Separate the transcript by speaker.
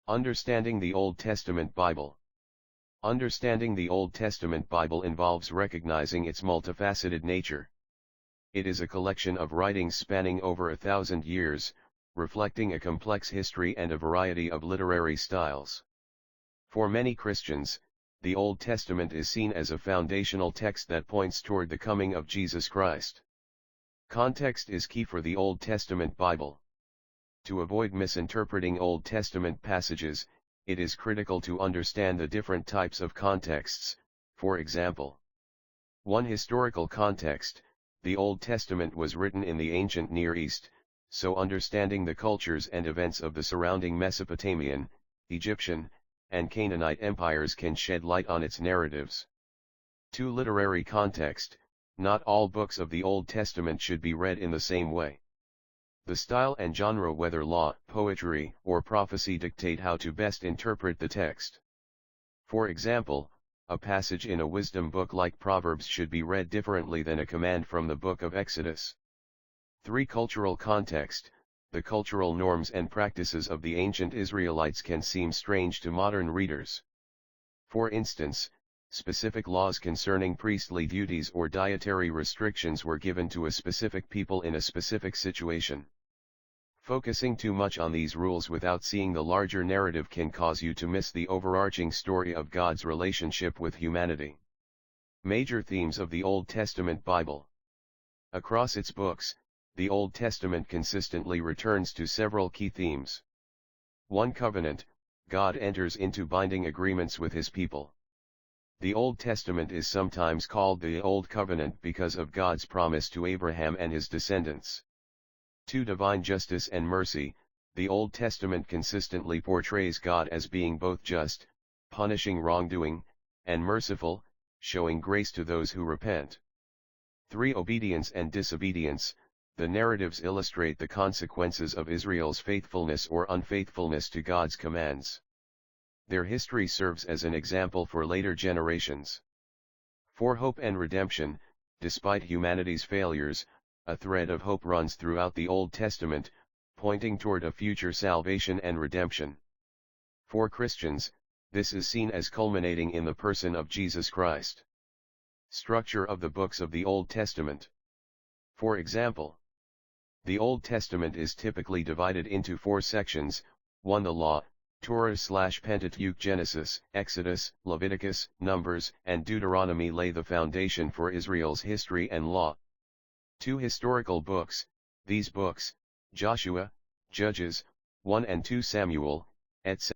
Speaker 1: Understanding the Old Testament Bible. Understanding the Old Testament Bible involves recognizing its multifaceted nature. It is a collection of writings spanning over 1,000 years, reflecting a complex history and a variety of literary styles. For many Christians, the Old Testament is seen as a foundational text that points toward the coming of Jesus Christ. Context is key for the Old Testament Bible. To avoid misinterpreting Old Testament passages, it is critical to understand the different types of contexts. For example, 1. Historical context. The Old Testament was written in the ancient Near East, so understanding the cultures and events of the surrounding Mesopotamian, Egyptian, and Canaanite empires can shed light on its narratives. 2. Literary context. Not all books of the Old Testament should be read in the same way. The style and genre, whether law, poetry, or prophecy, dictate how to best interpret the text. For example, a passage in a wisdom book like Proverbs should be read differently than a command from the book of Exodus. 3. Cultural context. The cultural norms and practices of the ancient Israelites can seem strange to modern readers. For instance, specific laws concerning priestly duties or dietary restrictions were given to a specific people in a specific situation. Focusing too much on these rules without seeing the larger narrative can cause you to miss the overarching story of God's relationship with humanity. Major themes of the Old Testament Bible. Across its books, the Old Testament consistently returns to several key themes. 1. Covenant. God enters into binding agreements with his people. The Old Testament is sometimes called the Old Covenant because of God's promise to Abraham and his descendants. 2. Divine justice and mercy. The Old Testament consistently portrays God as being both just, punishing wrongdoing, and merciful, showing grace to those who repent. 3. Obedience and disobedience. The narratives illustrate the consequences of Israel's faithfulness or unfaithfulness to God's commands. Their history serves as an example for later generations. 4. Hope and redemption. Despite humanity's failures, a thread of hope runs throughout the Old Testament, pointing toward a future salvation and redemption. For Christians, this is seen as culminating in the person of Jesus Christ. Structure of the books of the Old Testament. For example, the Old Testament is typically divided into 4 sections. 1. The Law, Torah/Pentateuch. Genesis, Exodus, Leviticus, Numbers, and Deuteronomy lay the foundation for Israel's history and law. 2. Historical books. These books, Joshua, Judges, 1 and 2 Samuel, etc.